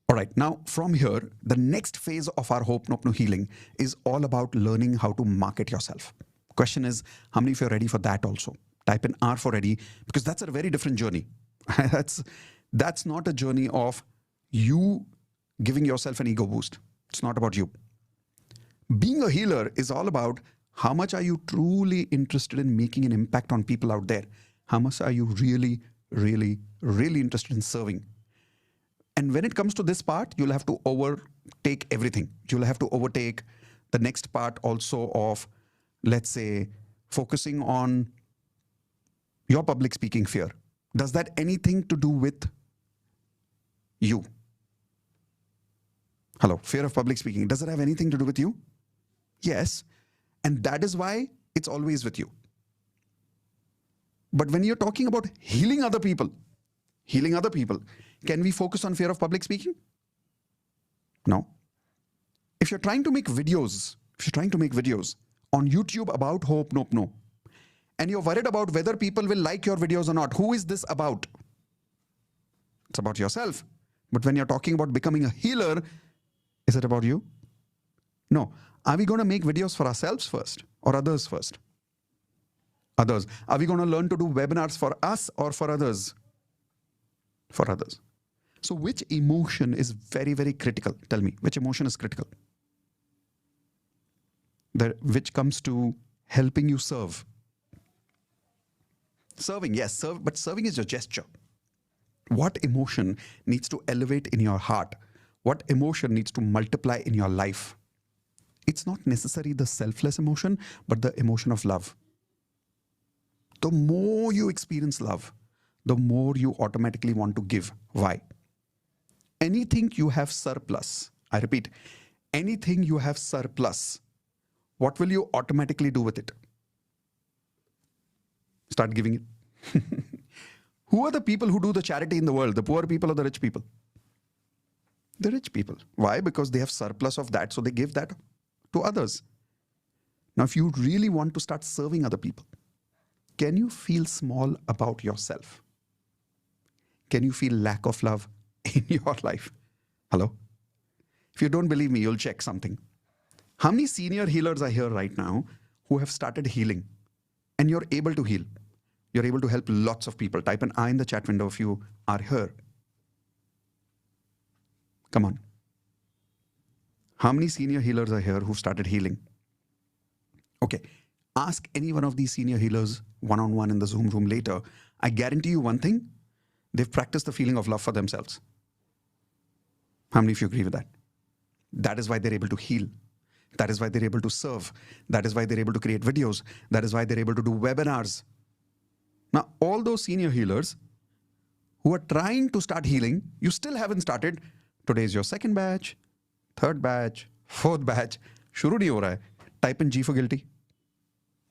All right, now from here, the next phase of our Ho'oponopono healing is all about learning how to market yourself. Question is, how many of you are ready for that also? Type in R for ready, because that's a very different journey. that's not a journey of you giving yourself an ego boost. It's not about you. Being a healer is all about how much are you truly interested in making an impact on people out there? How much are you really, really, really interested in serving? And when it comes to this part, you'll have to overtake everything. You'll have to overtake the next part also of, let's say, focusing on your public speaking fear. Does that anything to do with you? Hello, fear of public speaking. Does it have anything to do with you? Yes. And that is why it's always with you. But when you're talking about healing other people, can we focus on fear of public speaking? No. If you're trying to make videos on YouTube about Ho'oponopono, and you're worried about whether people will like your videos or not, who is this about? It's about yourself. But when you're talking about becoming a healer, is it about you? No. Are we going to make videos for ourselves first or others first? Others. Are we going to learn to do webinars for us or for others? For others. So which emotion is very, very critical? Tell me, which emotion is critical? Which comes to helping you serve. Serving, yes, serve, but serving is your gesture. What emotion needs to elevate in your heart? What emotion needs to multiply in your life? It's not necessarily the selfless emotion, but the emotion of love. The more you experience love, the more you automatically want to give. Why? Anything you have surplus, I repeat, anything you have surplus, what will you automatically do with it? Start giving it. Who are the people who do the charity in the world? The poor people or the rich people? The rich people. Why? Because they have surplus of that, so they give that to others. Now, if you really want to start serving other people, can you feel small about yourself? Can you feel lack of love in your life? Hello? If you don't believe me, you'll check something. How many senior healers are here right now who have started healing? And you're able to heal. You're able to help lots of people. Type an I in the chat window if you are here. Come on. How many senior healers are here who've started healing? Okay. Ask any one of these senior healers one-on-one in the Zoom room later. I guarantee you one thing. They've practiced the feeling of love for themselves. How many of you agree with that? That is why they're able to heal. That is why they're able to serve. That is why they're able to create videos. That is why they're able to do webinars. Now, all those senior healers who are trying to start healing, you still haven't started. Today is your second batch, third batch, fourth batch. Shuru nahi ho raha hai. Type in G for guilty.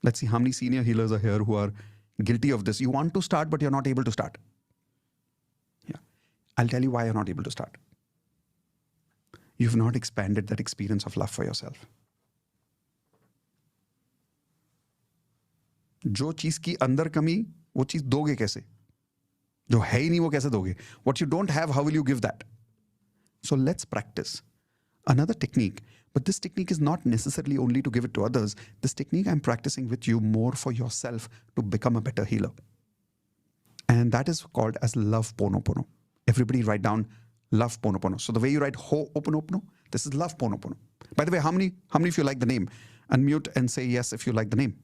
Let's see how many senior healers are here who are guilty of this. You want to start, but you're not able to start. Yeah. I'll tell you why you're not able to start. You've not expanded that experience of love for yourself. जो चीज की अंदर कमी, वो चीज दोगे कैसे? जो है ही नहीं वो कैसे दोगे? What you don't have, how will you give that? So let's practice. Another technique, but this technique is not necessarily only to give it to others. This technique I'm practicing with you more for yourself to become a better healer. And that is called as love Ponopono. Everybody write down love Ponopono. So the way you write Ho'oponopono, this is love Ponopono. By the way, how many of you like the name? Unmute and say yes if you like the name.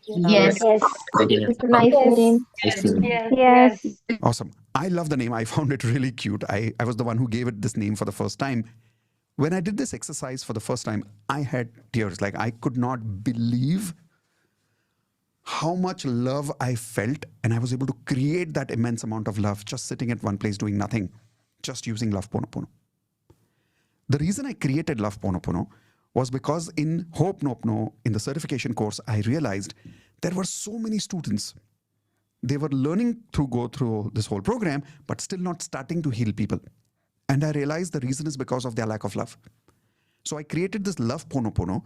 Yes. Yes. It's a nice name. Yes. Awesome. I love the name. I found it really cute. I was the one who gave it this name for the first time. When I did this exercise for the first time, I had tears. Like I could not believe how much love I felt, and I was able to create that immense amount of love just sitting at one place doing nothing, just using love Ponopono. The reason I created love Ponopono was because in Ho'oponopono, in the certification course, I realized there were so many students. They were learning to go through this whole program, but still not starting to heal people. And I realized the reason is because of their lack of love. So I created this love Ponopono,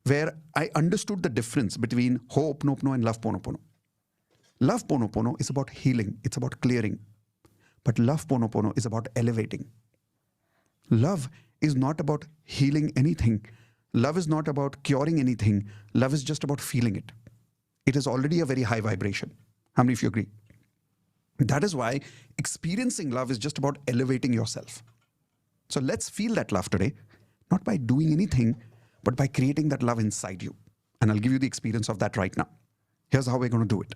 where I understood the difference between Ho'oponopono and love Ponopono. Love Ponopono is about healing. It's about clearing. But love Ponopono is about elevating. Love is not about healing anything. Love is not about curing anything. Love is just about feeling it. It is already a very high vibration. How many of you agree? That is why experiencing love is just about elevating yourself. So let's feel that love today, not by doing anything, but by creating that love inside you. And I'll give you the experience of that right now. Here's how we're going to do it.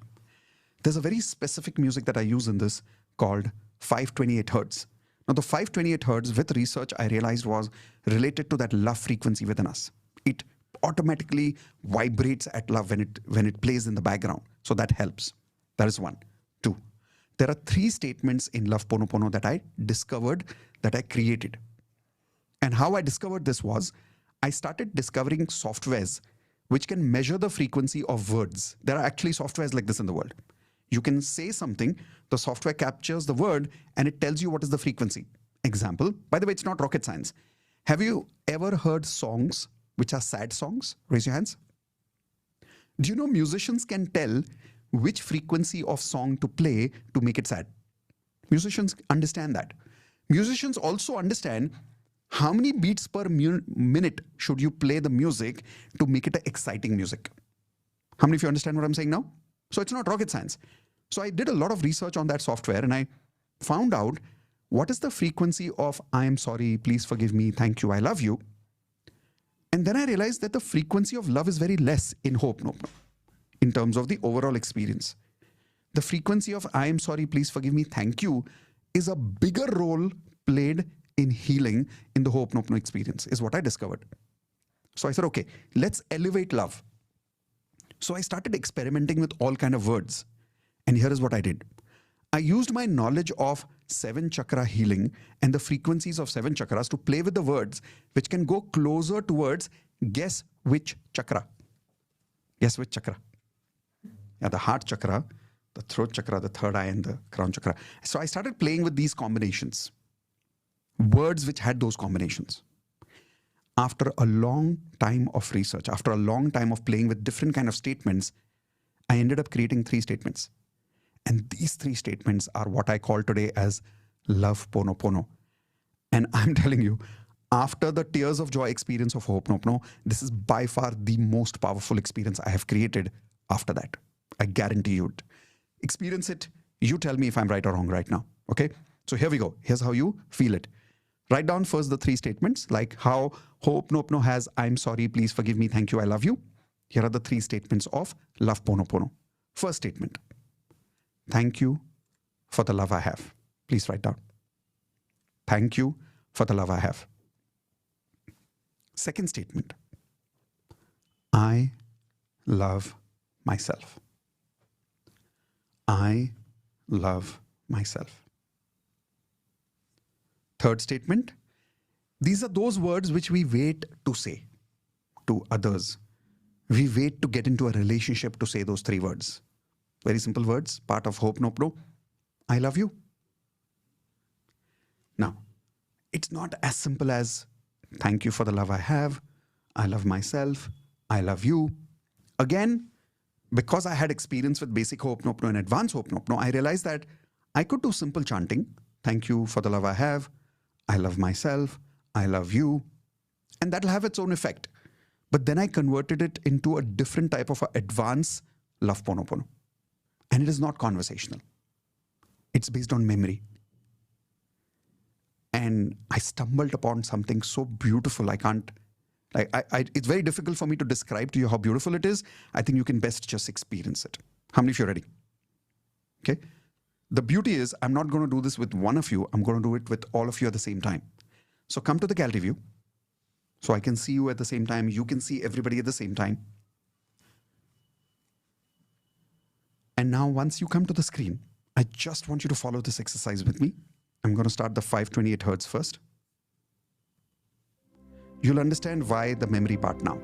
There's a very specific music that I use in this called 528 hertz. Now, the 528 hertz, with research, I realized was related to that love frequency within us. It automatically vibrates at love when it plays in the background. So that helps. That is one. Two, there are 3 statements in Love Ponopono that I discovered, that I created. And how I discovered this was, I started discovering softwares which can measure the frequency of words. There are actually softwares like this in the world. You can say something, the software captures the word, and it tells you what is the frequency. Example, by the way, it's not rocket science. Have you ever heard songs which are sad songs? Raise your hands. Do you know musicians can tell which frequency of song to play to make it sad? Musicians understand that. Musicians also understand how many beats per minute should you play the music to make it an exciting music. How many of you understand what I'm saying now? So it's not rocket science. So I did a lot of research on that software and I found out what is the frequency of I am sorry, please forgive me, thank you, I love you. And then I realized that the frequency of love is very less in Ho'oponopono in terms of the overall experience. The frequency of I am sorry, please forgive me, thank you is a bigger role played in healing in the Ho'oponopono experience, is what I discovered. So I said, okay, let's elevate love. So I started experimenting with all kind of words. And here is what I did. I used my knowledge of 7 chakra healing and the frequencies of 7 chakras to play with the words which can go closer towards guess which chakra. Guess which chakra? Yeah, the heart chakra, the throat chakra, the third eye, and the crown chakra. So I started playing with these combinations. Words which had those combinations. After a long time of research, after a long time of playing with different kind of statements, I ended up creating 3 statements. And these 3 statements are what I call today as Love Ponopono. And I'm telling you, after the tears of joy experience of Ho'oponopono, this is by far the most powerful experience I have created after that. I guarantee you it. Experience it. You tell me if I'm right or wrong right now. Okay? So here we go. Here's how you feel it. Write down first the 3 statements, like how Ho'oponopono has I'm sorry, please forgive me, thank you, I love you. Here are the 3 statements of Love Ponopono. First statement. Thank you for the love I have. Please write down. Thank you for the love I have. Second statement. I love myself. I love myself. Third statement. These are those words which we wait to say to others. We wait to get into a relationship to say those 3 words. Very simple words, part of Ho'oponopono. I love you. Now, it's not as simple as thank you for the love I have, I love myself, I love you. Again, because I had experience with basic Ho'oponopono and advanced Ho'oponopono, I realized that I could do simple chanting. Thank you for the love I have, I love myself, I love you. And that'll have its own effect. But then I converted it into a different type of advanced Love Ponopono. And it is not conversational. It's based on memory. And I stumbled upon something so beautiful. I can't, it's very difficult for me to describe to you how beautiful it is. I think you can best just experience it. How many of you are ready? Okay. The beauty is I'm not going to do this with one of you. I'm going to do it with all of you at the same time. So come to the gallery view. So I can see you at the same time. You can see everybody at the same time. And now once you come to the screen, I just want you to follow this exercise with me. I'm going to start the 528 hertz first. You'll understand why the memory part now.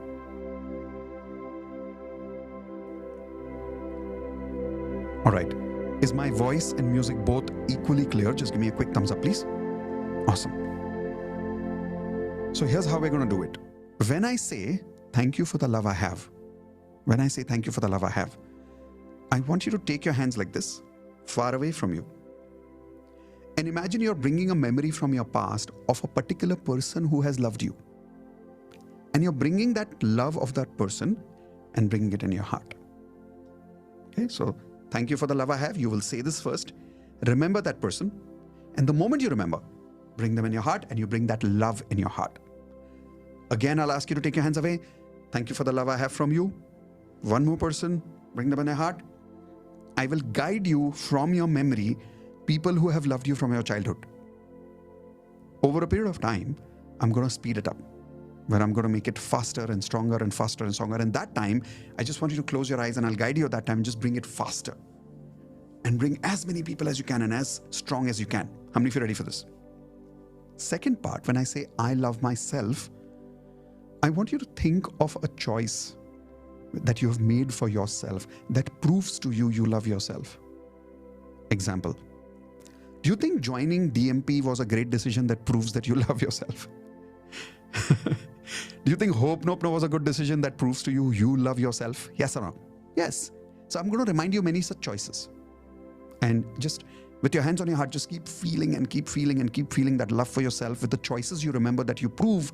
All right. Is my voice and music both equally clear? Just give me a quick thumbs up, please. Awesome. So here's how we're going to do it. When I say, thank you for the love I have, when I say thank you for the love I have, I want you to take your hands like this, far away from you. And imagine you're bringing a memory from your past of a particular person who has loved you. And you're bringing that love of that person and bringing it in your heart. Okay, so thank you for the love I have. You will say this first. Remember that person. And the moment you remember, bring them in your heart and you bring that love in your heart. Again, I'll ask you to take your hands away. Thank you for the love I have from you. One more person, bring them in your heart. I will guide you from your memory, people who have loved you from your childhood. Over a period of time, I'm going to speed it up, where I'm going to make it faster and stronger and faster and stronger. And that time, I just want you to close your eyes and I'll guide you at that time and just bring it faster. And bring as many people as you can and as strong as you can. How many of you are ready for this? Second part, when I say I love myself, I want you to think of a choice that you have made for yourself that proves to you you love yourself. Example, do you think joining DMP was a great decision that proves that you love yourself? Do you think Ponopono was a good decision that proves to you you love yourself? Yes or no? Yes. So I'm going to remind you many such choices. And just with your hands on your heart, just keep feeling and keep feeling and keep feeling that love for yourself with the choices you remember that you prove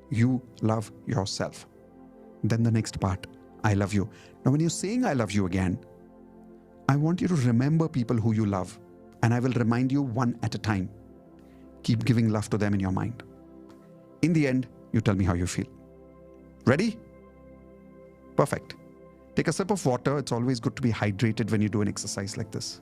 you love yourself. Then the next part, I love you. Now, when you're saying I love you again, I want you to remember people who you love. And I will remind you one at a time. Keep giving love to them in your mind. In the end, you tell me how you feel. Ready? Perfect. Take a sip of water. It's always good to be hydrated when you do an exercise like this.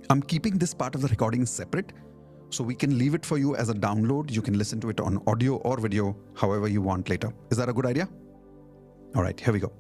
I'm keeping this part of the recording separate, so we can leave it for you as a download. You can listen to it on audio or video, however you want later. Is that a good idea? All right, here we go.